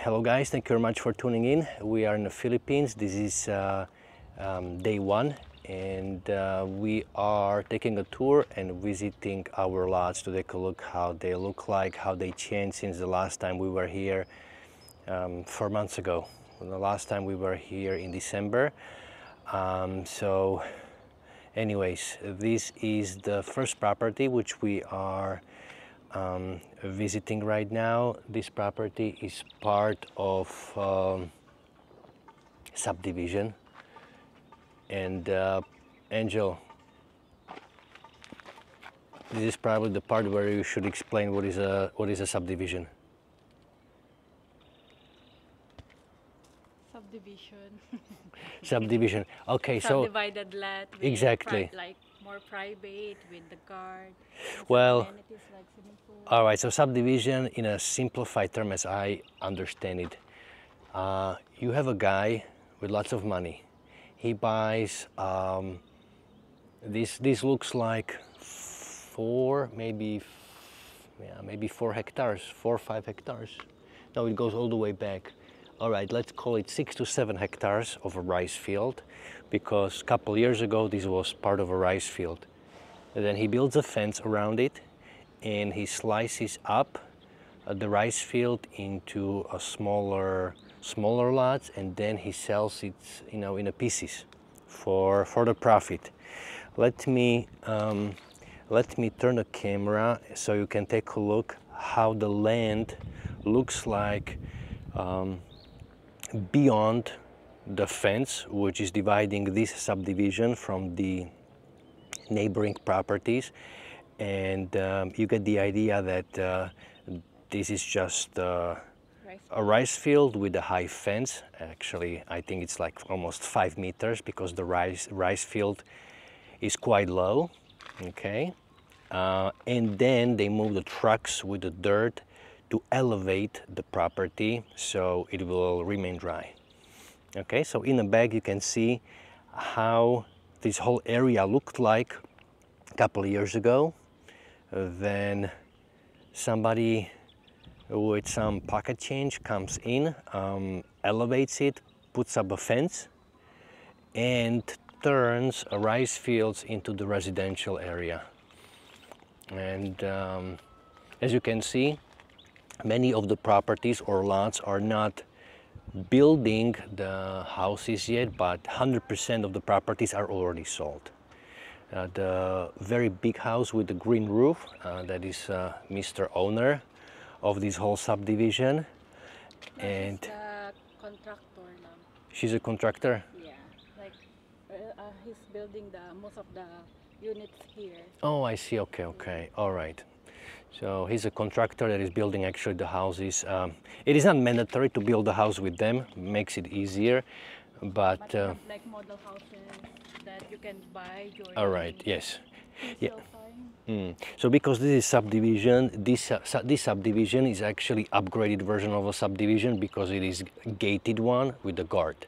Hello guys, thank you very much for tuning in. We are in the Philippines. This is day one, and we are taking a tour and visiting our lots to take a look how they look like, how they changed since the last time we were here 4 months ago. The last time we were here in December. So anyways, this is the first property which we are visiting right now. This property is part of Subdivision, and Angel, this is probably the part where you should explain what is a subdivision. Subdivision. Subdivision. Okay, so Subdivided lot. With exactly. Like more private with the guard. Well, Amenities like swimming pool. all right. So subdivision, in a simplified term, as I understand it, you have a guy with lots of money. He buys. This looks like maybe 4 hectares, 4 or 5 hectares. No, it goes all the way back. All right, let's call it 6 to 7 hectares of a rice field, because a couple years ago this was part of a rice field. And then he builds a fence around it, and he slices up the rice field into a smaller lots, and then he sells it, in pieces for the profit. Let me turn the camera so you can take a look how the land looks like beyond the fence, which is dividing this subdivision from the neighboring properties. And you get the idea that this is just a rice field with a high fence. Actually, I think it's like almost 5 meters, because the rice field is quite low. Okay, and then they move the trucks with the dirt to elevate the property so it will remain dry. Okay, so in the back you can see how this whole area looked like a couple of years ago. Then somebody with some pocket change comes in, elevates it, puts up a fence, and turns a rice fields into the residential area. And as you can see, many of the properties or lots are not building the houses yet, but 100% of the properties are already sold. The very big house with the green roof, that is Mr. Owner of this whole subdivision. And She's the contractor now. She's a contractor? Yeah, like he's building most of the units here. Oh, I see. Okay, all right. So he's a contractor that is building actually the houses. It is not mandatory to build a house with them, makes it easier, but you have like model houses that you can buy during. all right, yes. Yeah. So because this is subdivision, this subdivision is actually upgraded version of a subdivision, because it is gated one with a guard.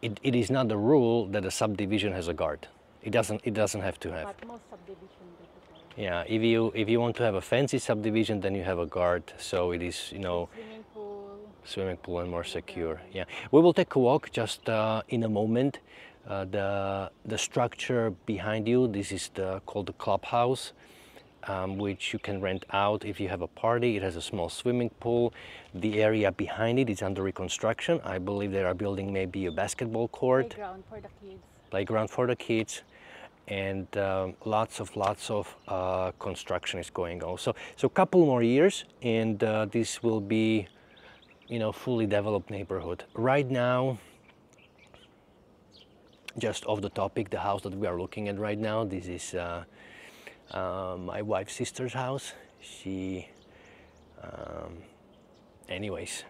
It is not the rule that a subdivision has a guard. It doesn't have to have. But most subdivisions. Yeah, if you want to have a fancy subdivision, then you have a guard, so it is, swimming pool and more secure. Yeah, we will take a walk just in a moment. The structure behind you, this is called the clubhouse, which you can rent out if you have a party. It has a small swimming pool. The area behind it is under reconstruction. I believe they are building maybe a basketball court. Playground for the kids. Playground for the kids. And lots of construction is going on. So a couple more years, and this will be, fully developed neighborhood. Right now, just off the topic, the house that we are looking at right now, this is my wife's sister's house. She, anyways,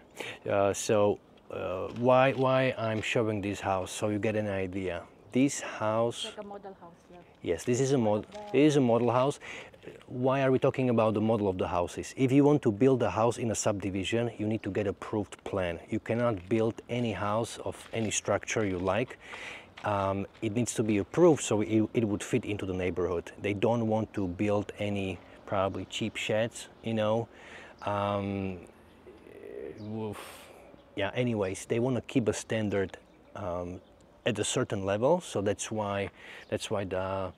why I'm showing this house, so you get an idea. This house, like a model house. Yeah. Yes, this is a model house. Why are we talking about the model of the houses? If you want to build a house in a subdivision, you need to get approved plan. You cannot build any house of any structure you like. It needs to be approved so it would fit into the neighborhood. They don't want to build any probably cheap sheds, yeah, anyways, they want to keep a standard at a certain level, so that's why the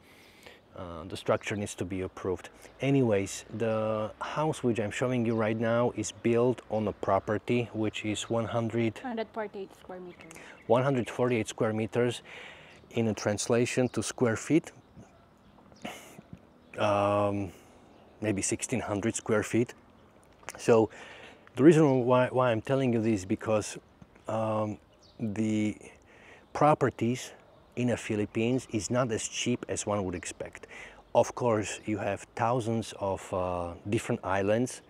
structure needs to be approved. Anyways, the house which I'm showing you right now is built on a property which is 148 square meters. 148 square meters. In a translation to square feet, maybe 1600 square feet. So the reason why I'm telling you this is because the properties in the Philippines is not as cheap as one would expect. Of course, you have thousands of different islands,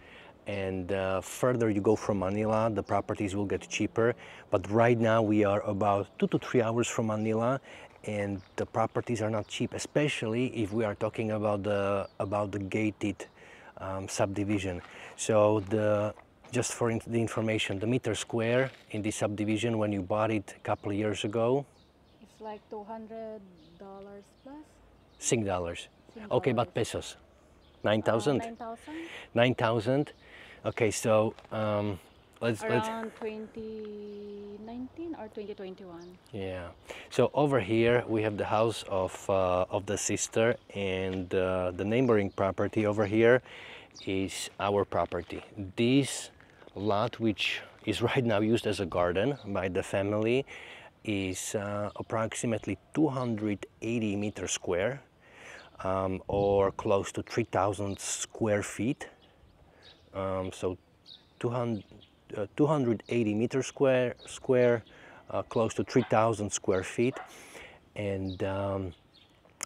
and further you go from Manila, the properties will get cheaper. But right now we are about 2 to 3 hours from Manila, and the properties are not cheap, especially if we are talking about the gated subdivision. So just for the information, the meter square in this subdivision, when you bought it a couple of years ago, It's like $200 plus. Sing dollars. Okay, but pesos. 9,000? 9,000? 9,000. Okay, so let's Around 2019 or 2021. yeah. So over here we have the house of the sister, and the neighboring property over here is our property. This lot, which is right now used as a garden by the family, is approximately 280 meters square, or close to 3,000 square feet. So 280 meters square, close to 3,000 square feet, and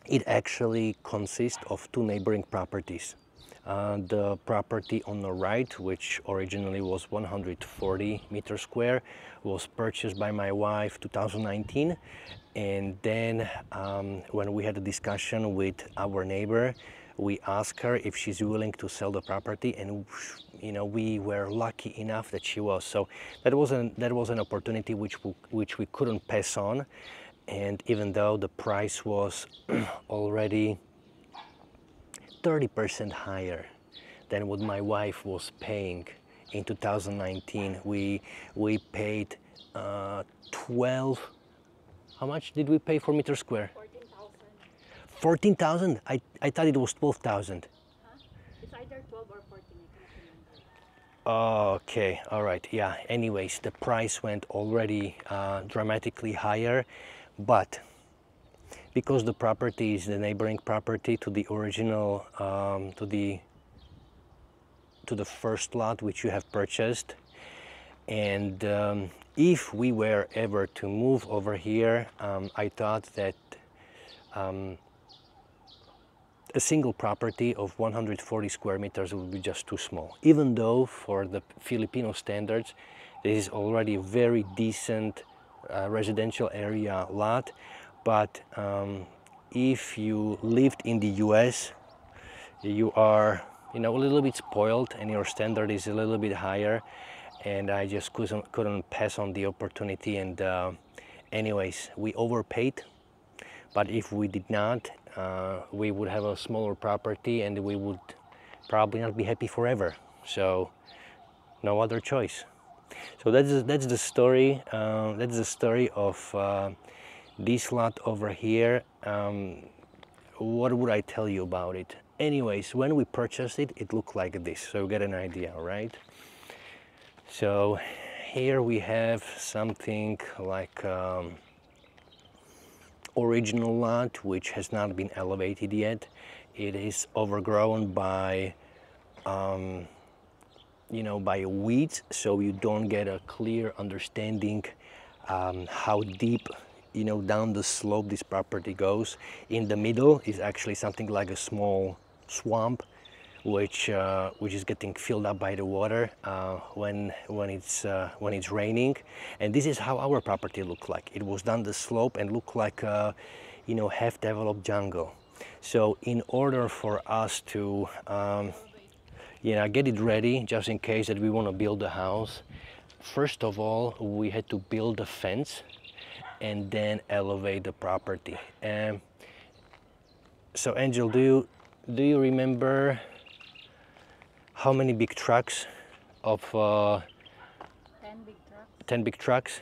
it actually consists of two neighboring properties. The property on the right, which originally was 140 meters square, was purchased by my wife 2019, and then when we had a discussion with our neighbor, we asked her if she's willing to sell the property, and we were lucky enough that she was. So that was an opportunity which we couldn't pass on, and even though the price was already 30% higher than what my wife was paying in 2019. We paid 12. How much did we pay for meter square? 14,000. 14,000. I thought it was 12,000. Huh? It's either 12 or 14. I cannot remember. Okay, all right, yeah. Anyways, the price went already dramatically higher, but because the property is the neighboring property to the original, to the first lot which you have purchased, and if we were ever to move over here, I thought that a single property of 140 square meters would be just too small. Even though for the Filipino standards, this is already a very decent residential area lot, but if you lived in the US, you are a little bit spoiled, and your standard is a little bit higher, and I just couldn't pass on the opportunity. And anyways, we overpaid, but if we did not, we would have a smaller property, and we would probably not be happy forever. So no other choice. So that's the story. That's the story of this lot over here. What would I tell you about it? Anyways, when we purchased it, it looked like this, so you get an idea, right? So here we have something like original lot, which has not been elevated yet. It is overgrown by by weeds, so you don't get a clear understanding how deep down the slope this property goes. In the middle is actually something like a small swamp, which is getting filled up by the water when it's raining. And this is how our property looked like. It was down the slope and looked like a half developed jungle. So in order for us to get it ready, just in case that we want to build a house, first of all we had to build a fence and then elevate the property. So Angel, do you remember how many big trucks of 10 10 big trucks. 10 big trucks?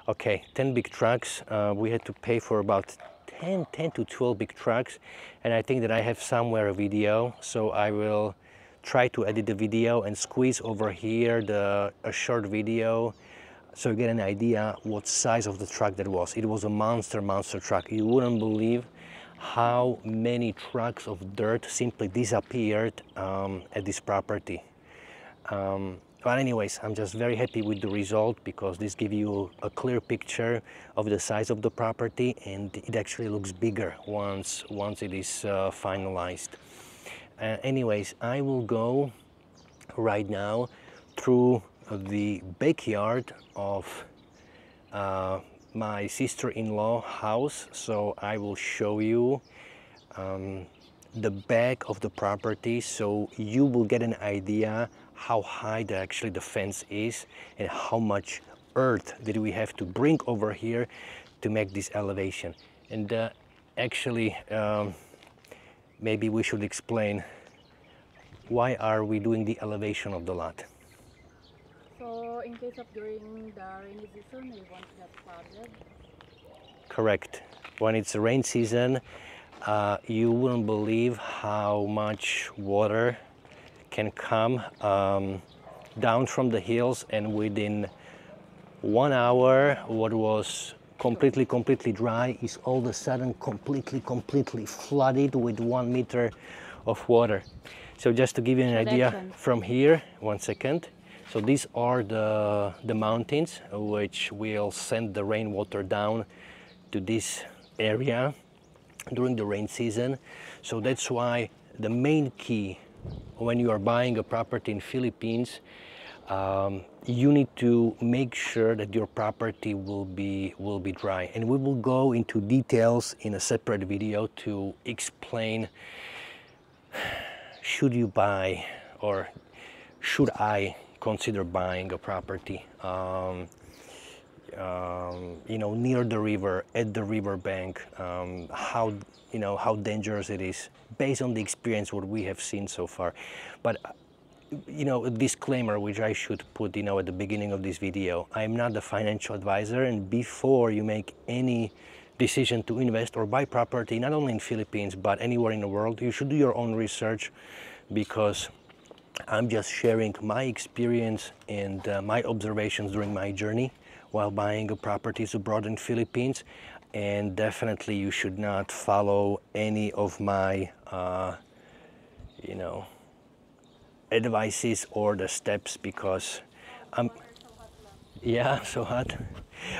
Okay, 10 big trucks. We had to pay for about 10 to 12 big trucks, and I think that I have somewhere a video, so I will try to edit the video and squeeze over here a short video so you get an idea what size of the truck that was. It was a monster truck. You wouldn't believe how many trucks of dirt simply disappeared at this property. But anyways, I'm just very happy with the result because this gives you a clear picture of the size of the property, and it actually looks bigger once it is finalized. Anyways, I will go right now through the backyard of my sister-in-law house. So I will show you the back of the property, so you will get an idea how high actually the fence is and how much earth did we have to bring over here to make this elevation. And actually maybe we should explain why are we doing the elevation of the lot. So in case of during the rainy season, we want that flooded. Correct. When it's rain season, you wouldn't believe how much water can come down from the hills, and within 1 hour what was completely dry is all of a sudden completely flooded with 1 meter of water. So just to give you an idea from here, 1 second. So these are the mountains which will send the rainwater down to this area during the rain season. So that's why the main key when you are buying a property in Philippines, you need to make sure that your property will be dry. And we will go into details in a separate video to explain should you buy or should I consider buying a property you know, near the river, at the riverbank, how, you know, how dangerous it is based on the experience what we have seen so far. But you know, a disclaimer which I should put, you know, at the beginning of this video: I'm not a financial advisor, and before you make any decision to invest or buy property, not only in Philippines but anywhere in the world, you should do your own research, because I'm just sharing my experience and my observations during my journey while buying a properties abroad in Philippines. And definitely you should not follow any of my you know, advices or the steps, because I'm yeah, so hot.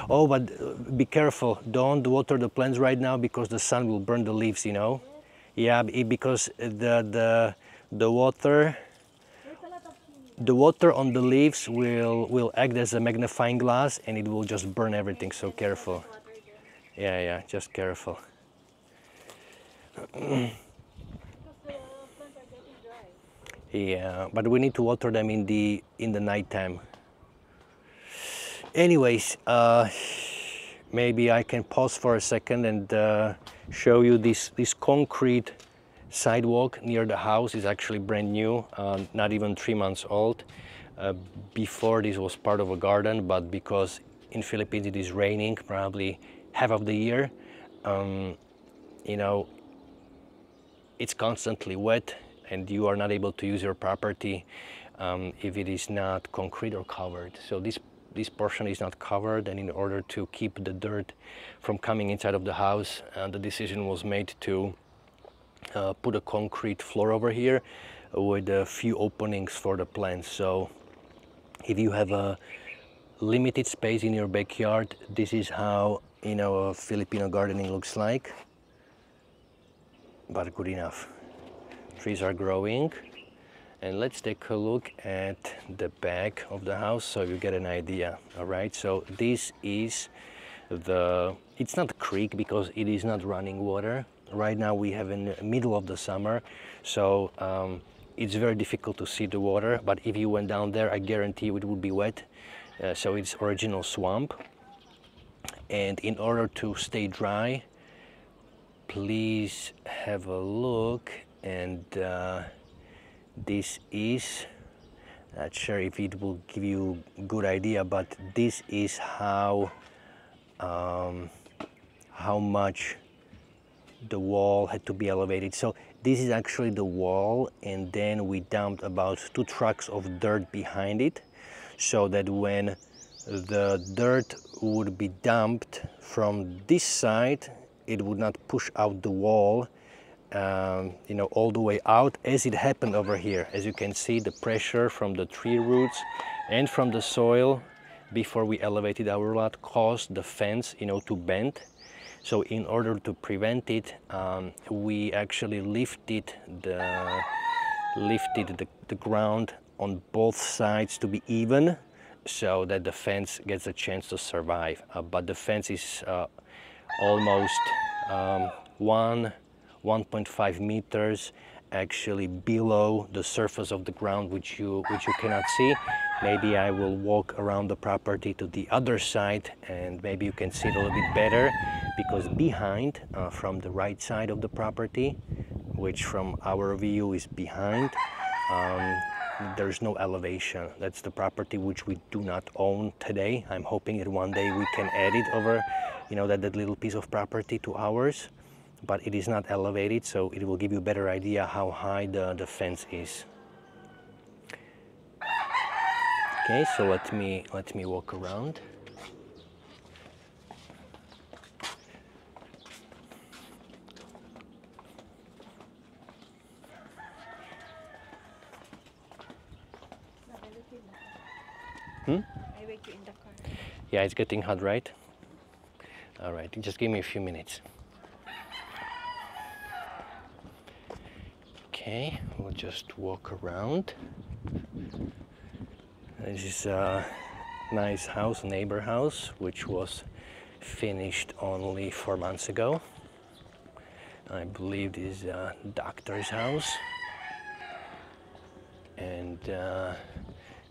Oh, but be careful, don't water the plants right now because the sun will burn the leaves, you know. Yeah, because the water on the leaves will act as a magnifying glass, and it will just burn everything, so careful. Yeah, just careful. Yeah, but we need to water them in the nighttime. Anyways, maybe I can pause for a second and show you this concrete sidewalk near the house is actually brand new, not even 3 months old. Before, this was part of a garden, but because in Philippines it is raining probably half of the year, you know, it's constantly wet and you are not able to use your property if it is not concrete or covered. So this portion is not covered, and in order to keep the dirt from coming inside of the house, the decision was made to put a concrete floor over here with a few openings for the plants. So if you have a limited space in your backyard, this is how, you know, a Filipino gardening looks like, but good enough. Trees are growing. And let's take a look at the back of the house so you get an idea. All right, so this is it's not a creek because it is not running water. Right now we have in the middle of the summer, so it's very difficult to see the water, but if you went down there, I guarantee you it would be wet. So it's original swamp, and in order to stay dry, please have a look. And this is Not sure if it will give you a good idea, but this is how much the wall had to be elevated. So this is actually the wall, and then we dumped about 2 trucks of dirt behind it, so that when the dirt would be dumped from this side, it would not push out the wall, you know, all the way out, as it happened over here. As you can see, the pressure from the tree roots and from the soil before we elevated our lot caused the fence, you know, to bend. So in order to prevent it, we actually lifted the ground on both sides to be even, so that the fence gets a chance to survive. But the fence is almost 1.5 meters actually below the surface of the ground, which you cannot see. Maybe I will walk around the property to the other side, and maybe you can see it a little bit better, because behind, from the right side of the property, which from our view is behind, there's no elevation. That's the property which we do not own today. I'm hoping that one day we can add it over, you know, that little piece of property to ours, but it is not elevated, so it will give you a better idea how high the fence is. Okay, so let me walk around. I wait you in the car. Yeah, it's getting hot, right? All right, just give me a few minutes. Okay, we'll just walk around. This is a nice house, neighbor house, which was finished only 4 months ago. I believe this is a doctor's house. And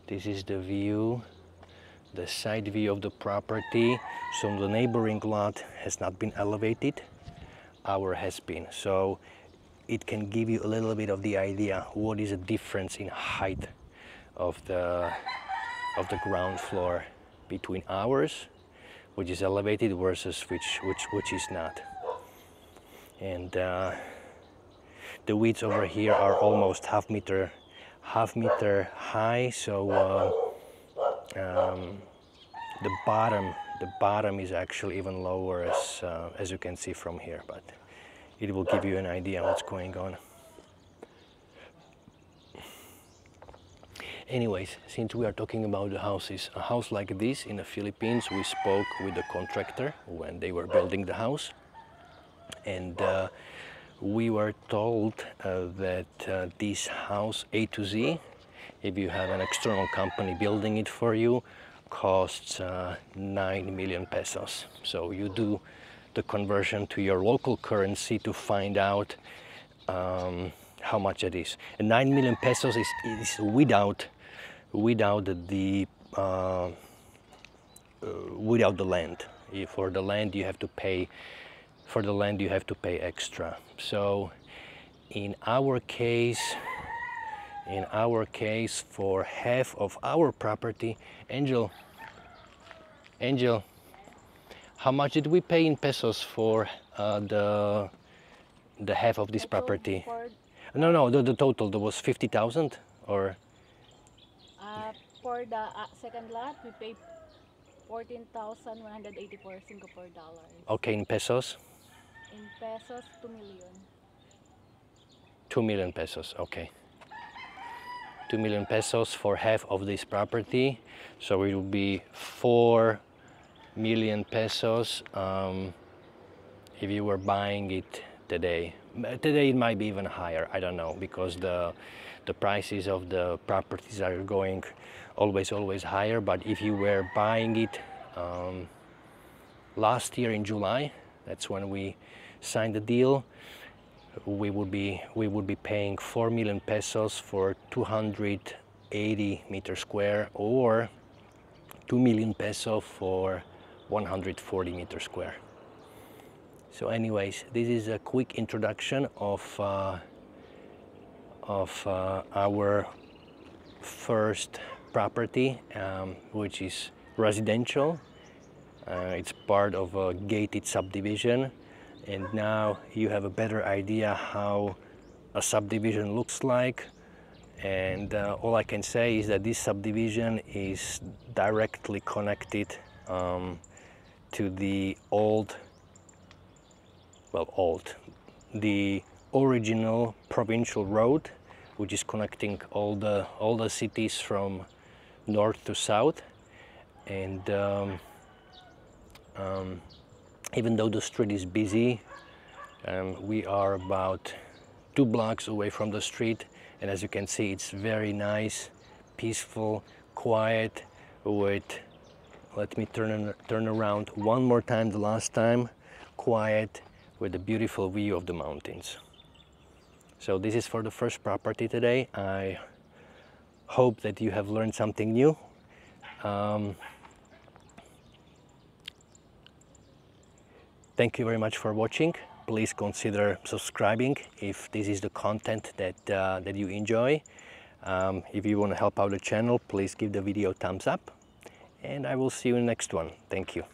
this is the view, the side view of the property. So the neighboring lot has not been elevated, our has been. So it can give you a little bit of the idea what is the difference in height of the ground floor between ours, which is elevated, versus which is not. And the widths over here are almost half meter high. So the bottom is actually even lower, as you can see from here, but it will give you an idea what's going on. Anyways, since we are talking about the houses, a house like this in the Philippines, we spoke with the contractor when they were building the house, and we were told that this house A to Z, if you have an external company building it for you, costs 9 million pesos. So you do the conversion to your local currency to find out how much it is. And 9 million pesos is without the land. For the land you have to pay. For the land you have to pay extra. So in our case, for half of our property, Angel, how much did we pay in pesos for the half of this property? No, the total, there was 50,000, or? For the second lot, we paid 14,184 Singapore dollars. Okay, in pesos? In pesos, 2 million. 2 million pesos, okay. 2 million pesos for half of this property. So it will be 4 million pesos if you were buying it today. Today it might be even higher, I don't know, because the prices of the properties are going always higher. But if you were buying it last year in July, that's when we signed the deal, we would be paying 4 million pesos for 280 meters square, or 2 million peso for 140 meters square. So anyways, this is a quick introduction of our first property, which is residential. It's part of a gated subdivision, and now you have a better idea how a subdivision looks like. And all I can say is that this subdivision is directly connected to the the original provincial road, which is connecting all the cities from north to south. And even though the street is busy, we are about 2 blocks away from the street, and as you can see, it's very nice, peaceful, quiet, with, let me turn around one more time, the last time, quiet, with a beautiful view of the mountains. So this is for the first property today. I hope that you have learned something new. Thank you very much for watching. Please consider subscribing if this is the content that you enjoy. If you want to help out the channel, please give the video a thumbs up, and I will see you in the next one. Thank you.